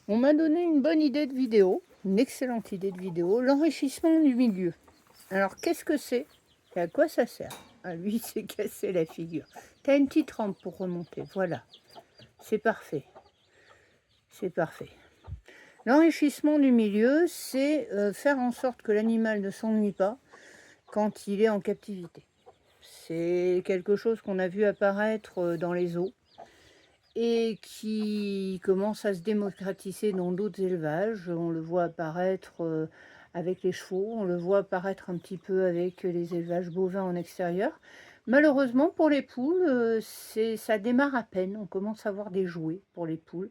On m'a donné une bonne idée de vidéo, une excellente idée de vidéo, l'enrichissement du milieu. Alors qu'est-ce que c'est et à quoi ça sert? Ah lui, il s'est cassé la figure. Tu as une petite rampe pour remonter, voilà. C'est parfait, c'est parfait. L'enrichissement du milieu, c'est faire en sorte que l'animal ne s'ennuie pas quand il est en captivité. C'est quelque chose qu'on a vu apparaître dans les zoos et qui commence à se démocratiser dans d'autres élevages. On le voit apparaître avec les chevaux, on le voit apparaître un petit peu avec les élevages bovins en extérieur. Malheureusement pour les poules, ça démarre à peine, on commence à avoir des jouets pour les poules.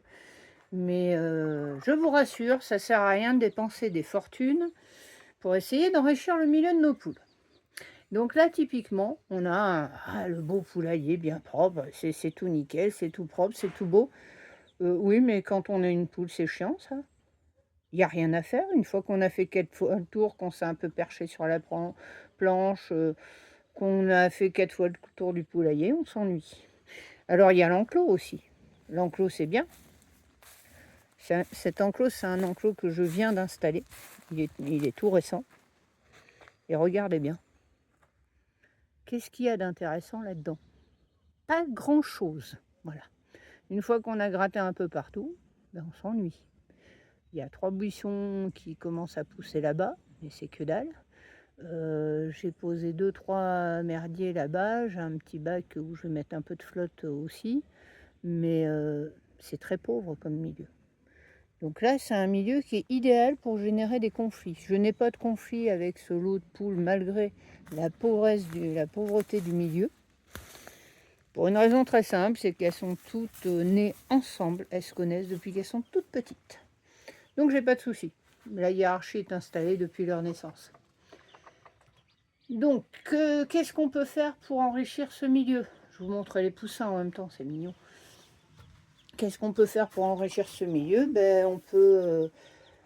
Mais je vous rassure, ça ne sert à rien de dépenser des fortunes pour essayer d'enrichir le milieu de nos poules. Donc là, typiquement, on a le beau poulailler bien propre, c'est tout nickel, c'est tout propre, c'est tout beau. Oui, mais quand on a une poule, c'est chiant ça. Il n'y a rien à faire. Une fois qu'on a fait 4 fois le tour, qu'on s'est un peu perché sur la planche, qu'on a fait 4 fois le tour du poulailler, on s'ennuie. Alors il y a l'enclos aussi. L'enclos, c'est bien. Cet enclos, c'est un enclos que je viens d'installer. Il est tout récent. Et regardez bien. Qu'est-ce qu'il y a d'intéressant là-dedans? Pas grand-chose. Voilà. Une fois qu'on a gratté un peu partout, ben on s'ennuie. Il y a 3 buissons qui commencent à pousser là-bas, mais c'est que dalle. J'ai posé 2-3 merdiers là-bas. J'ai un petit bac où je vais mettre un peu de flotte aussi. Mais c'est très pauvre comme milieu. Donc là, c'est un milieu qui est idéal pour générer des conflits. Je n'ai pas de conflit avec ce lot de poules malgré la pauvreté du milieu. Pour une raison très simple, c'est qu'elles sont toutes nées ensemble. Elles se connaissent depuis qu'elles sont toutes petites. Donc j'ai pas de souci. La hiérarchie est installée depuis leur naissance. Donc, qu'est-ce qu'on peut faire pour enrichir ce milieu? Je vous montre les poussins en même temps, c'est mignon. Qu'est-ce qu'on peut faire pour enrichir ce milieu?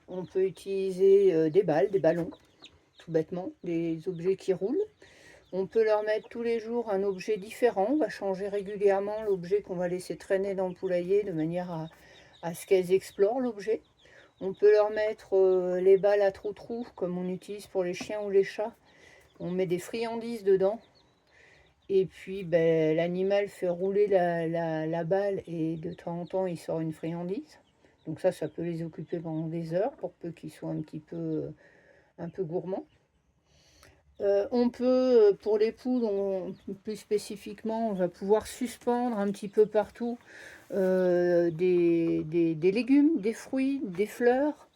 On peut utiliser des balles, des ballons, tout bêtement, des objets qui roulent. On peut leur mettre tous les jours un objet différent. On va changer régulièrement l'objet qu'on va laisser traîner dans le poulailler de manière à ce qu'elles explorent l'objet. On peut leur mettre les balles à trou-trou, comme on utilise pour les chiens ou les chats. On met des friandises dedans. Et puis l'animal fait rouler la balle et de temps en temps il sort une friandise. Donc ça peut les occuper pendant des heures pour peu qu'ils soient un peu gourmands. On peut, pour les poules, plus spécifiquement, on va pouvoir suspendre un petit peu partout des légumes, des fruits, des fleurs.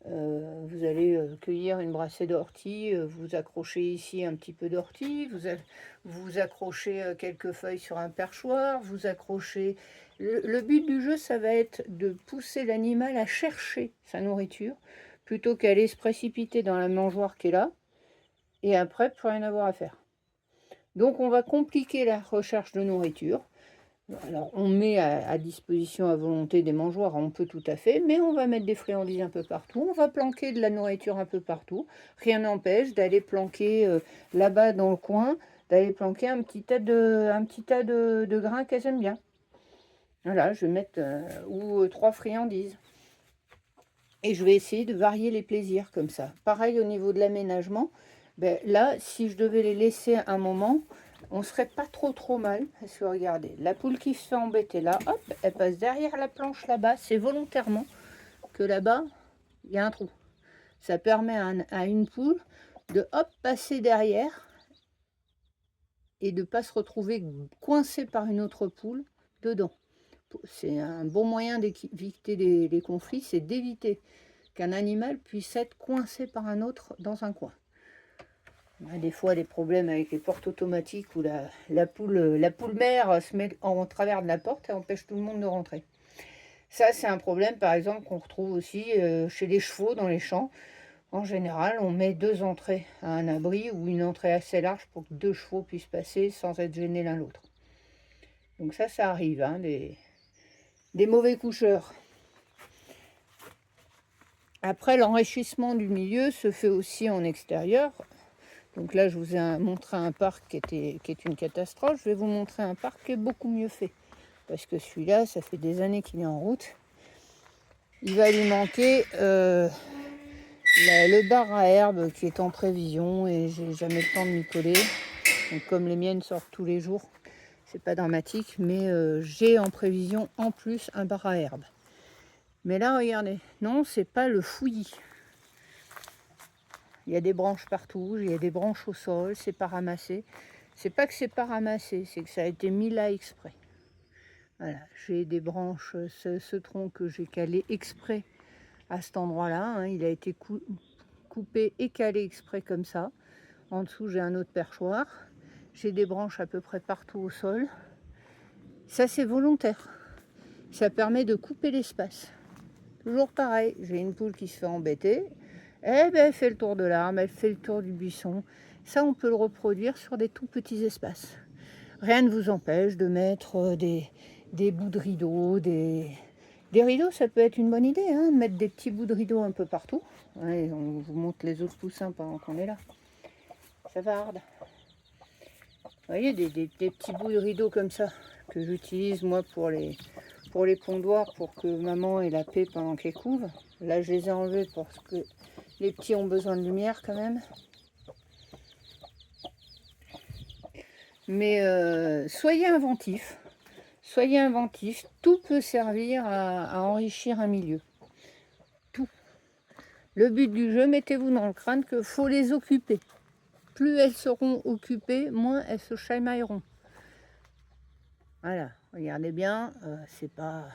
Vous allez cueillir une brassée d'ortie, vous accrochez ici un petit peu d'ortie, vous accrochez quelques feuilles sur un perchoir, vous accrochez... Le but du jeu, ça va être de pousser l'animal à chercher sa nourriture, plutôt qu'à aller se précipiter dans la mangeoire qui est là, et après, plus rien avoir à faire. Donc on va compliquer la recherche de nourriture. Alors on met à disposition à volonté des mangeoires, on peut tout à fait, mais on va mettre des friandises un peu partout, on va planquer de la nourriture un peu partout. Rien n'empêche d'aller planquer là-bas dans le coin, d'aller planquer un petit tas de grains qu'elles aiment bien. Voilà, je vais mettre ou 3 friandises. Et je vais essayer de varier les plaisirs comme ça. Pareil au niveau de l'aménagement. Là, si je devais les laisser un moment, on serait pas trop mal. Parce que regardez, la poule qui se fait embêter là, hop, elle passe derrière la planche là-bas. C'est volontairement que là-bas, il y a un trou. Ça permet à une poule de hop, passer derrière et de ne pas se retrouver coincée par une autre poule dedans. C'est un bon moyen d'éviter les conflits, c'est d'éviter qu'un animal puisse être coincé par un autre dans un coin. On a des fois des problèmes avec les portes automatiques où la poule mère se met en travers de la porte et empêche tout le monde de rentrer. Ça, c'est un problème, par exemple, qu'on retrouve aussi chez les chevaux dans les champs. En général, on met 2 entrées à un abri ou une entrée assez large pour que 2 chevaux puissent passer sans être gênés l'un l'autre. Donc ça arrive, hein, des mauvais coucheurs. Après, l'enrichissement du milieu se fait aussi en extérieur. Donc là, je vous ai montré un parc qui est une catastrophe. Je vais vous montrer un parc qui est beaucoup mieux fait. Parce que celui-là, ça fait des années qu'il est en route. il va lui manquer le bar à herbe qui est en prévision et j'ai jamais le temps de m'y coller. Donc comme les miennes sortent tous les jours, c'est pas dramatique, mais j'ai en prévision en plus un bar à herbe. Mais là, regardez, non, c'est pas le fouillis. Il y a des branches partout, il y a des branches au sol, c'est pas ramassé. C'est pas que c'est pas ramassé, c'est que ça a été mis là exprès. Voilà, j'ai des branches, ce tronc que j'ai calé exprès à cet endroit-là, hein, il a été coupé et calé exprès comme ça. En dessous, j'ai un autre perchoir. J'ai des branches à peu près partout au sol. Ça, c'est volontaire. Ça permet de couper l'espace. Toujours pareil, j'ai une poule qui se fait embêter. Eh ben, elle fait le tour de l'arbre, elle fait le tour du buisson. Ça, on peut le reproduire sur des tout petits espaces. Rien ne vous empêche de mettre des bouts de rideaux, des rideaux, ça peut être une bonne idée, hein, de mettre des petits bouts de rideaux un peu partout. Ouais, on vous montre les autres poussins pendant qu'on est là. Ça va arde. Vous voyez, des petits bouts de rideaux comme ça, que j'utilise moi pour les pondoirs, pour que maman ait la paix pendant qu'elle couve. Là, je les ai enlevés parce que les petits ont besoin de lumière quand même. Mais soyez inventifs. Soyez inventifs. Tout peut servir à enrichir un milieu. Tout. Le but du jeu, mettez-vous dans le crâne qu'il faut les occuper. Plus elles seront occupées, moins elles se chamailleront. Voilà, regardez bien, c'est pas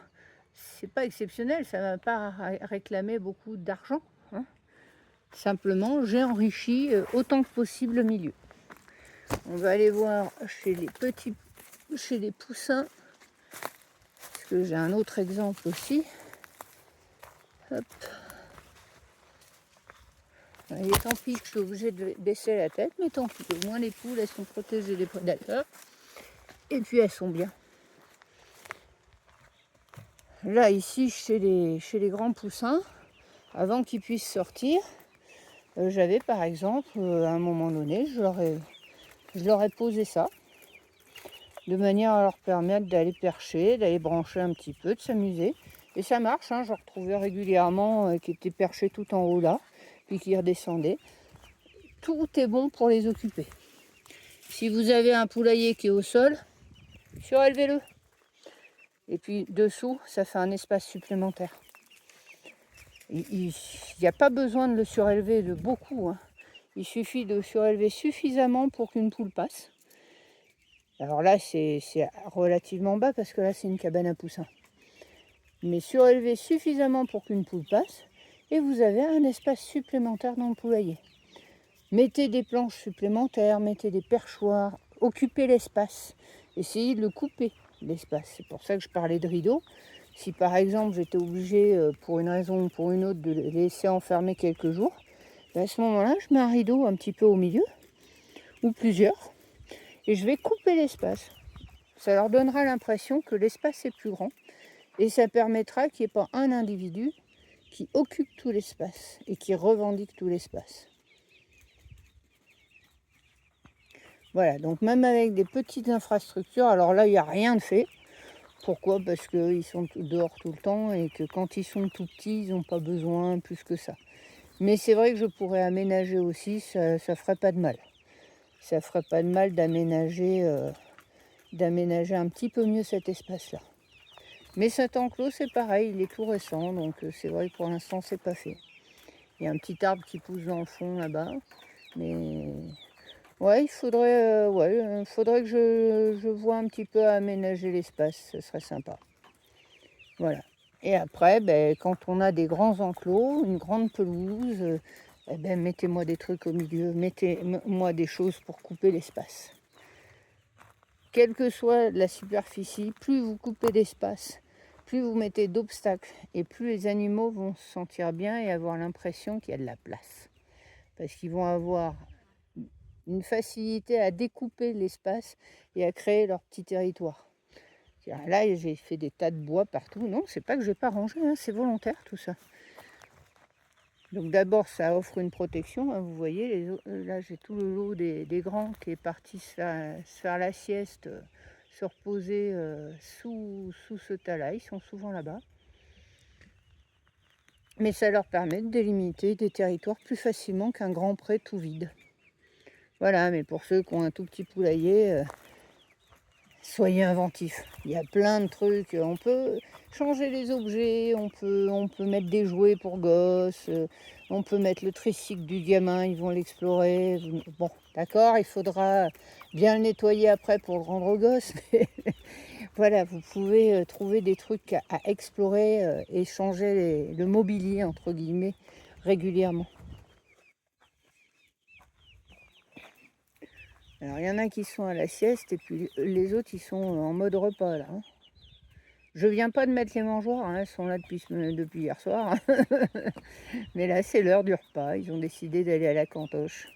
exceptionnel, ça ne va pas réclamer beaucoup d'argent. Hein. Simplement, j'ai enrichi autant que possible le milieu. On va aller voir chez les poussins, parce que j'ai un autre exemple aussi. Hop. Allez, tant pis que je suis obligée de baisser la tête, mais tant pis, au moins les poules, elles sont protégées des prédateurs. Et puis elles sont bien. Là, ici, chez les grands poussins, avant qu'ils puissent sortir, j'avais par exemple, à un moment donné, je leur ai posé ça, de manière à leur permettre d'aller percher, d'aller brancher un petit peu, de s'amuser. Et ça marche, hein, je retrouvais régulièrement qui étaient perchés tout en haut là, puis qui redescendaient. Tout est bon pour les occuper. Si vous avez un poulailler qui est au sol, surélevez-le. Et puis dessous, ça fait un espace supplémentaire. Il n'y a pas besoin de le surélever de beaucoup. Hein. Il suffit de surélever suffisamment pour qu'une poule passe. Alors là, c'est relativement bas parce que là, c'est une cabane à poussins. Mais surélever suffisamment pour qu'une poule passe et vous avez un espace supplémentaire dans le poulailler. Mettez des planches supplémentaires, mettez des perchoirs, occupez l'espace. Essayez de le couper, l'espace. C'est pour ça que je parlais de rideaux. Si par exemple j'étais obligée, pour une raison ou pour une autre, de les laisser enfermer quelques jours, à ce moment-là, je mets un rideau un petit peu au milieu, ou plusieurs, et je vais couper l'espace. Ça leur donnera l'impression que l'espace est plus grand, et ça permettra qu'il n'y ait pas un individu qui occupe tout l'espace et qui revendique tout l'espace. Voilà, donc même avec des petites infrastructures, alors là, il n'y a rien de fait. Pourquoi? Parce qu'ils sont dehors tout le temps et que quand ils sont tout petits, ils n'ont pas besoin plus que ça. Mais c'est vrai que je pourrais aménager aussi, ça ne ferait pas de mal. Ça ne ferait pas de mal d'aménager un petit peu mieux cet espace-là. Mais cet enclos, c'est pareil, il est tout récent, donc c'est vrai que pour l'instant, c'est pas fait. Il y a un petit arbre qui pousse dans le fond là-bas, mais ouais, il faudrait que je vois un petit peu à aménager l'espace, ce serait sympa. Voilà. Et après, quand on a des grands enclos, une grande pelouse, mettez-moi des trucs au milieu, mettez-moi des choses pour couper l'espace. Quelle que soit la superficie, plus vous coupez d'espace, plus vous mettez d'obstacles et plus les animaux vont se sentir bien et avoir l'impression qu'il y a de la place. Parce qu'ils vont avoir une facilité à découper l'espace et à créer leur petit territoire. Là, j'ai fait des tas de bois partout. Non, c'est pas que je n'ai pas rangé, hein, c'est volontaire tout ça. Donc d'abord, ça offre une protection. Hein, vous voyez, là, j'ai tout le lot des grands qui est parti se faire la sieste, se reposer sous ce tas-là. Ils sont souvent là-bas. Mais ça leur permet de délimiter des territoires plus facilement qu'un grand pré tout vide. Voilà, mais pour ceux qui ont un tout petit poulailler, soyez inventifs. Il y a plein de trucs. On peut changer les objets, on peut mettre des jouets pour gosses, on peut mettre le tricycle du gamin, ils vont l'explorer. Bon, d'accord, il faudra bien le nettoyer après pour le rendre aux gosses, mais voilà, vous pouvez trouver des trucs à explorer et changer le mobilier, entre guillemets, régulièrement. Alors, il y en a qui sont à la sieste et puis les autres, ils sont en mode repas, là, hein. Je viens pas de mettre les mangeoires, hein, elles sont là depuis hier soir. Mais là, c'est l'heure du repas. Ils ont décidé d'aller à la cantoche.